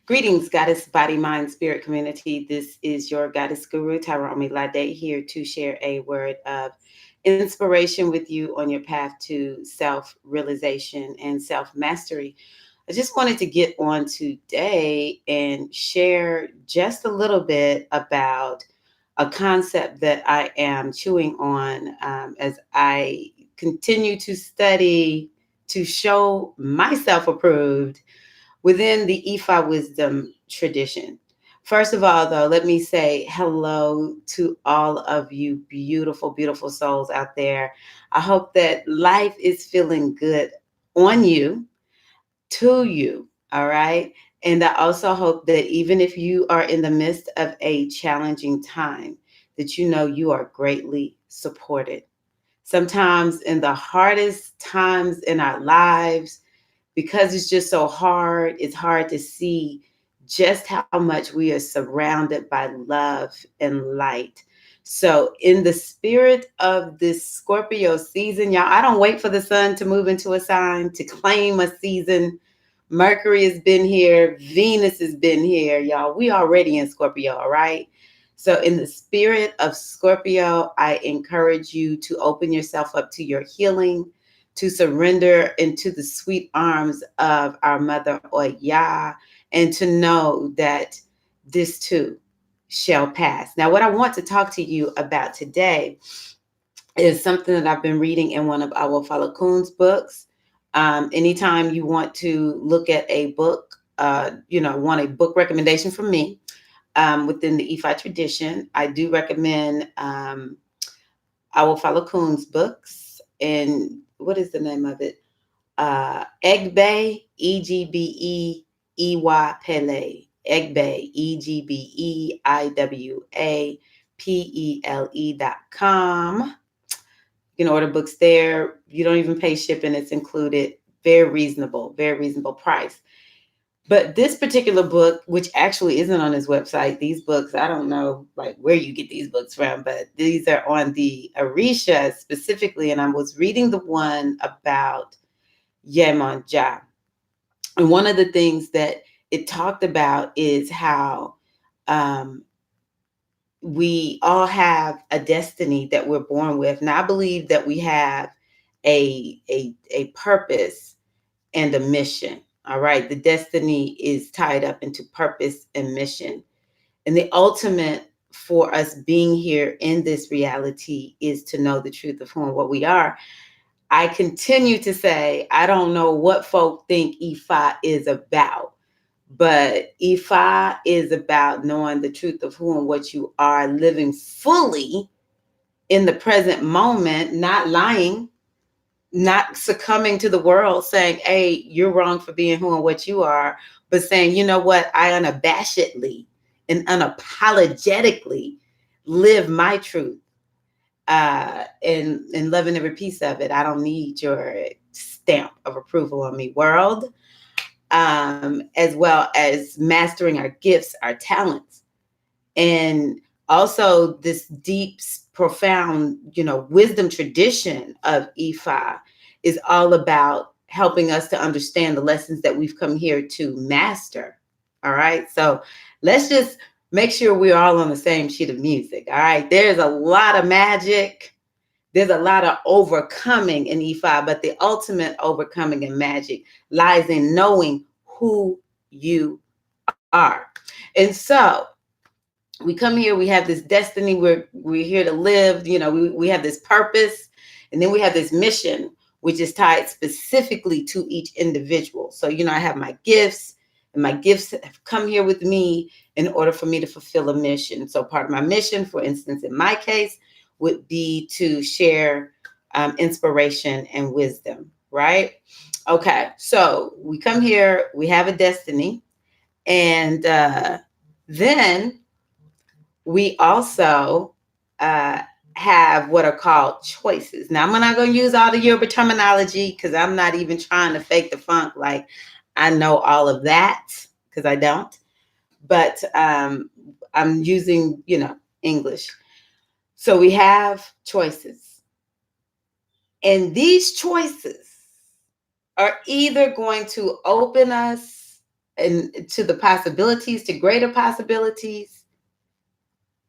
Greetings, Goddess, Body, Mind, Spirit community. This is your Goddess Guru, Omilade, here to share a word of inspiration with you on your path to self-realization and self-mastery. I just wanted to get on today and share just a little bit about a concept that I am chewing on as I continue to study to show myself approved within the Ifa wisdom tradition. First of all, though, let me say hello to all of you beautiful, beautiful souls out there. I hope that life is feeling good on you, to you, all right? And I also hope that even if you are in the midst of a challenging time, that you know you are greatly supported. Sometimes in the hardest times in our lives, because it's just so hard, it's hard to see just how much we are surrounded by love and light. So, in the spirit of this Scorpio season, y'all, I don't wait for the sun to move into a sign to claim a season. Mercury has been here, Venus has been here, y'all. We already in Scorpio, all right? So, in the spirit of Scorpio, I encourage you to open yourself up to your healing, to surrender into the sweet arms of our mother Oya, and to know that this too shall pass. Now, what I want to talk to you about today is something that I've been reading in one of our Kuhn's books. Anytime you want to look at a book, want a book recommendation from me within the Ifa tradition, I do recommend our Kuhn's books. And what is the name of it? Egbe, Egbe, Pele. Egbe, EGBEIWAPELE.com. You can order books there. You don't even pay shipping, it's included. Very reasonable price. But this particular book, which actually isn't on his website, these books, I don't know like where you get these books from, but these are on the Orisha specifically. And I was reading the one about Yemanja. And one of the things that it talked about is how we all have a destiny that we're born with. And I believe that we have a purpose and a mission. All right. The destiny is tied up into purpose and mission. And the ultimate for us being here in this reality is to know the truth of who and what we are. I continue to say, I don't know what folk think Ifa is about, but Ifa is about knowing the truth of who and what you are, living fully in the present moment, not lying, not succumbing to the world saying, hey, you're wrong for being who and what you are, but saying, you know what, I unabashedly and unapologetically live my truth and loving every piece of it. I don't need your stamp of approval on me, world. As well as mastering our gifts, our talents, and also this deep, profound, wisdom tradition of Ifa is all about helping us to understand the lessons that we've come here to master. All right. So let's just make sure we're all on the same sheet of music. All right. There's a lot of magic. There's a lot of overcoming in Ifa, but the ultimate overcoming in magic lies in knowing who you are. And so we come here, we have this destiny, we're here to live, we have this purpose, and then we have this mission, which is tied specifically to each individual. So, I have my gifts, and my gifts have come here with me in order for me to fulfill a mission. So part of my mission, for instance, in my case, would be to share inspiration and wisdom, right? Okay, so we come here, we have a destiny, and then we also have what are called choices. Now, I'm not going to use all the Yoruba terminology because I'm not even trying to fake the funk like I know all of that, because I don't. But I'm using, English. So we have choices. And these choices are either going to open us and to the possibilities, to greater possibilities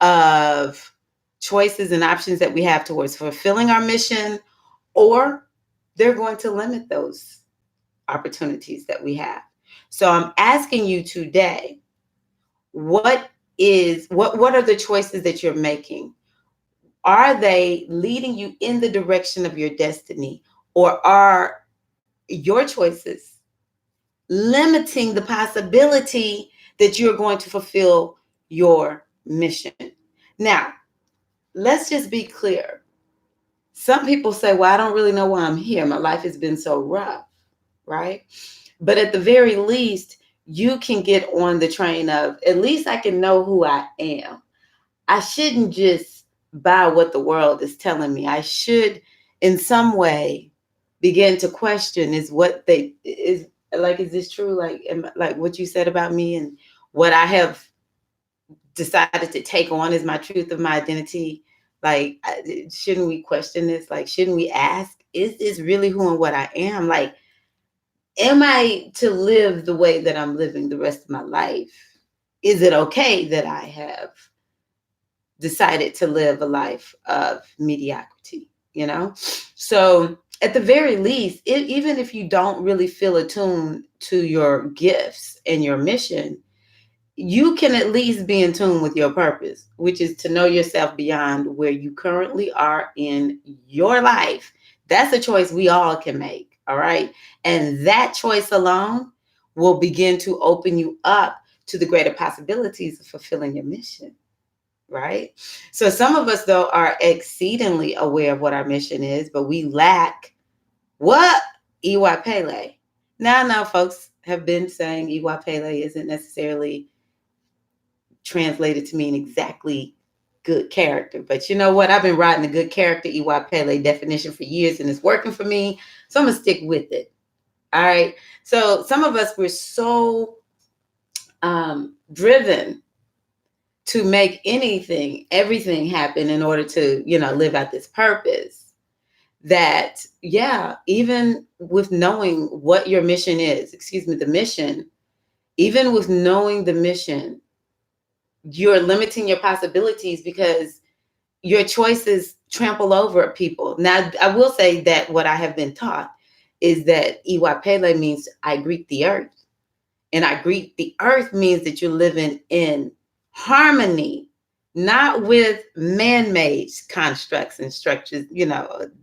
of choices and options that we have towards fulfilling our mission, or they're going to limit those opportunities that we have. So I'm asking you today, what are the choices that you're making? Are they leading you in the direction of your destiny, or are your choices limiting the possibility that you're going to fulfill your mission? Now, let's just be clear. Some people say, well, I don't really know why I'm here. My life has been so rough, right? But at the very least, you can get on the train of, at least I can know who I am. I shouldn't just buy what the world is telling me. I should, in some way, begin to question, is this true? Like what you said about me, and what I have decided to take on as my truth of my identity. Like, shouldn't we question this? Like, shouldn't we ask, is this really who and what I am? Like, am I to live the way that I'm living the rest of my life? Is it okay that I have decided to live a life of mediocrity? So at the very least, even if you don't really feel attuned to your gifts and your mission, you can at least be in tune with your purpose, which is to know yourself beyond where you currently are in your life. That's a choice we all can make. All right. And that choice alone will begin to open you up to the greater possibilities of fulfilling your mission. Right. So some of us, though, are exceedingly aware of what our mission is, but we lack what? Iwa Now, folks have been saying Iwa isn't necessarily translated to mean exactly good character. But you know what? I've been writing the good character Iwa definition for years, and it's working for me. So I'm going to stick with it. All right. So some of us, we're so driven to make everything happen in order to, live out this purpose, that, even with knowing what your mission is, the mission, even with knowing the mission, you're limiting your possibilities because your choices trample over people. Now, I will say that what I have been taught is that Iwa means I greet the earth. And I greet the earth means that you're living in harmony, not with man-made constructs and structures,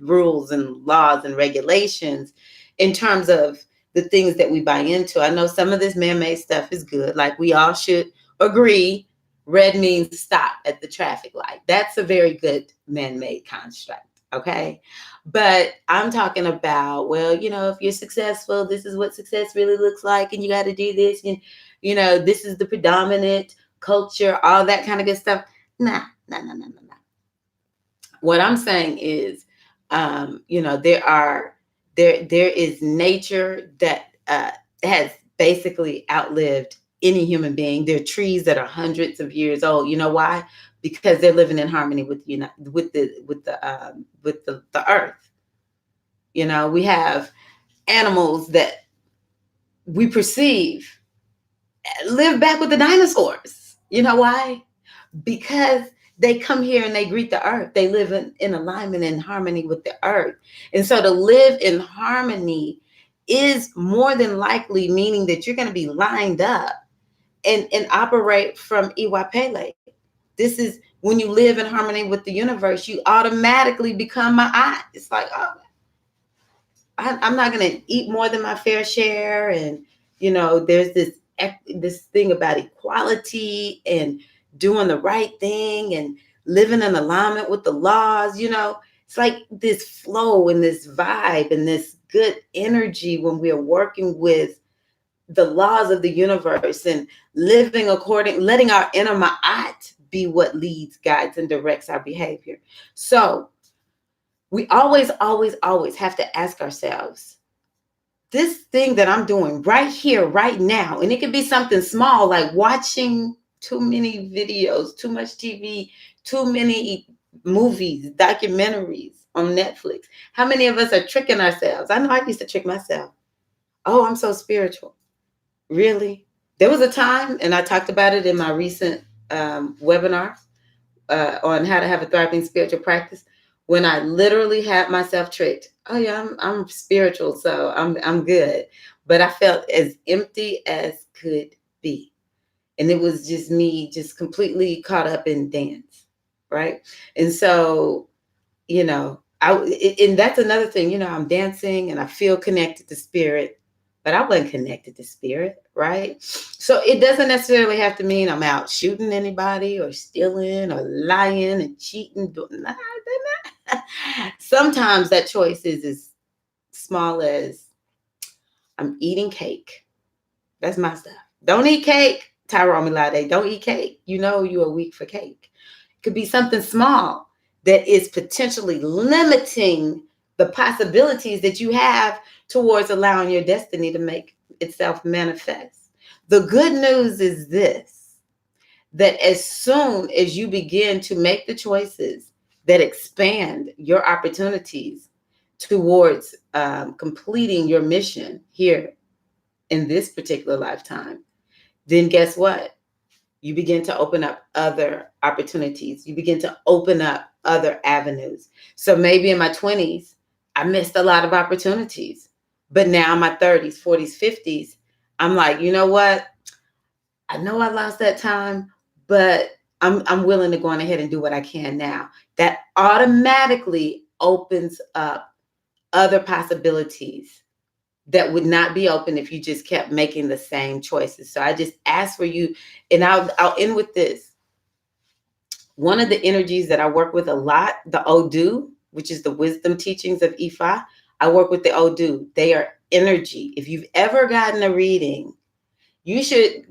rules and laws and regulations in terms of the things that we buy into. I know some of this man-made stuff is good. Like, we all should agree, red means stop at the traffic light. That's a very good man-made construct. Okay. But I'm talking about, well, if you're successful, this is what success really looks like. And you got to do this. And, this is the predominant culture, all that kind of good stuff. Nah. What I'm saying is, there is nature that has basically outlived any human being. There are trees that are hundreds of years old. You know why? Because they're living in harmony with the earth. We have animals that we perceive live back with the dinosaurs. You know why? Because they come here and they greet the earth. They live in alignment and harmony with the earth. And so to live in harmony is more than likely meaning that you're going to be lined up and operate from Iwa Pele. This is when you live in harmony with the universe, you automatically become my eye. It's like, oh, I'm not going to eat more than my fair share. And, there's this thing about equality and doing the right thing and living in alignment with the laws. It's like this flow and this vibe and this good energy when we're working with the laws of the universe and letting our inner ma'at be what leads, guides, and directs our behavior. So we always, always, always have to ask ourselves, this thing that I'm doing right here, right now, and it could be something small like watching too many videos, too much TV, too many movies, documentaries on Netflix. How many of us are tricking ourselves? I know I used to trick myself. Oh, I'm so spiritual. Really? There was a time, and I talked about it in my recent webinar on how to have a thriving spiritual practice, when I literally had myself tricked. Oh yeah, I'm spiritual, so I'm good. But I felt as empty as could be. And it was just me just completely caught up in dance. Right. And so, and that's another thing, I'm dancing and I feel connected to spirit, but I wasn't connected to spirit, right? So it doesn't necessarily have to mean I'm out shooting anybody or stealing or lying and cheating. Nah, sometimes that choice is as small as I'm eating cake. That's my stuff. Don't eat cake, Tyra Omilade. Don't eat cake. You are weak for cake. It could be something small that is potentially limiting the possibilities that you have towards allowing your destiny to make itself manifest. The good news is this, that as soon as you begin to make the choices that expand your opportunities towards completing your mission here in this particular lifetime, then guess what? You begin to open up other opportunities. You begin to open up other avenues. So maybe in my 20s, I missed a lot of opportunities. But now in my 30s, 40s, 50s, I'm like, you know what? I know I lost that time, but I'm willing to go on ahead and do what I can now. That automatically opens up other possibilities that would not be open if you just kept making the same choices. So I just ask for you, and I'll end with this. One of the energies that I work with a lot, the Odu, which is the wisdom teachings of Ifa. I work with the Odu. They are energy. If you've ever gotten a reading, you should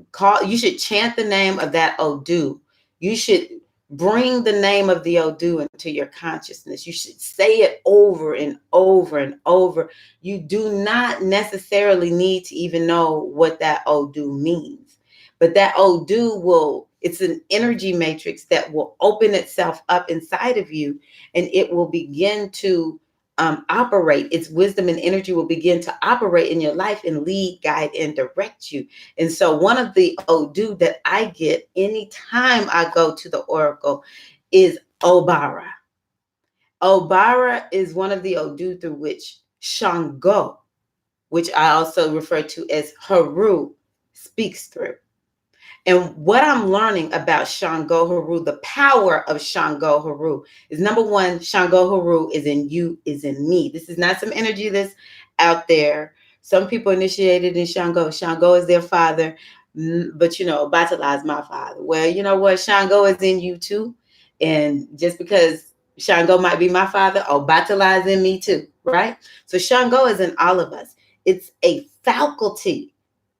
chant the name of that Odu. You should bring the name of the Odu into your consciousness. You should say it over and over and over. You do not necessarily need to even know what that Odu means. But that Odu it's an energy matrix that will open itself up inside of you, and it will begin to operate. Its wisdom and energy will begin to operate in your life and lead, guide, and direct you. And so one of the Odu that I get anytime I go to the Oracle is Obara. Obara is one of the Odu through which Shango, which I also refer to as Haru, speaks through. And what I'm learning about Shango Haru, the power of Shango Haru, is number one, Shango Haru is in you, is in me. This is not some energy that's out there. Some people initiated in Shango. Shango is their father, but Batala is my father. Well, you know what? Shango is in you too. And just because Shango might be my father, Batala is in me too, right? So Shango is in all of us. It's a faculty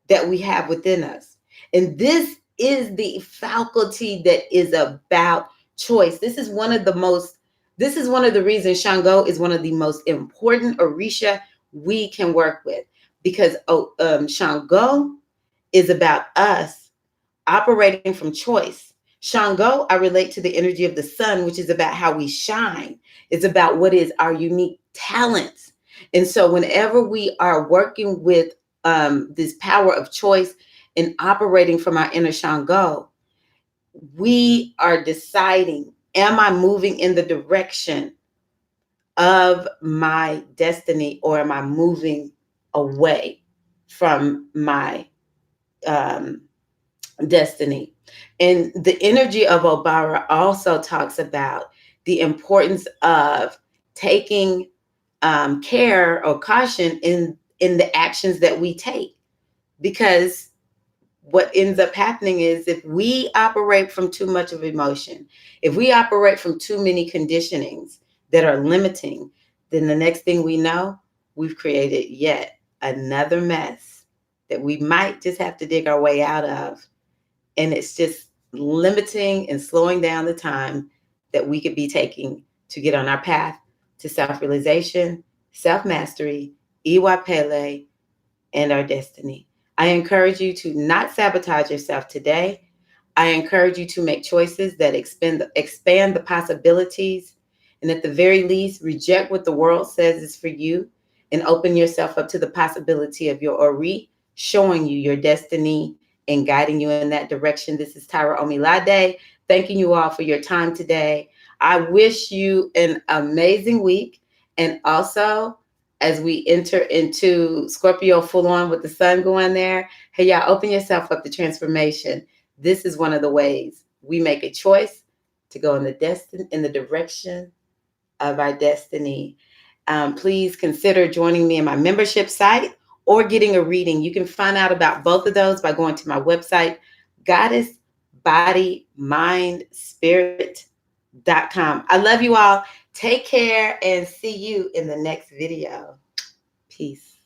that we have within us. And this is the faculty that is about choice. This is one of the reasons Shango is one of the most important Orisha we can work with, because Shango is about us operating from choice. Shango, I relate to the energy of the sun, which is about how we shine. It's about what is our unique talents. And so whenever we are working with this power of choice and operating from our inner Shango, we are deciding, am I moving in the direction of my destiny, or am I moving away from my destiny? And the energy of Obara also talks about the importance of taking care or caution in the actions that we take, because what ends up happening is, if we operate from too much of emotion, if we operate from too many conditionings that are limiting, then the next thing we know, we've created yet another mess that we might just have to dig our way out of. And it's just limiting and slowing down the time that we could be taking to get on our path to self-realization, self-mastery, Iwa Pele, and our destiny. I encourage you to not sabotage yourself today. I encourage you to make choices that expand the possibilities, and at the very least, reject what the world says is for you, and open yourself up to the possibility of your Ori showing you your destiny and guiding you in that direction. This is Tyra Omilade, thanking you all for your time today. I wish you an amazing week. And also, as we enter into Scorpio full on with the sun going there, hey, y'all, open yourself up to transformation. This is one of the ways we make a choice to go in the direction of our destiny. Please consider joining me in my membership site or getting a reading. You can find out about both of those by going to my website, goddessbodymindspirit.com. I love you all. Take care and see you in the next video. Peace.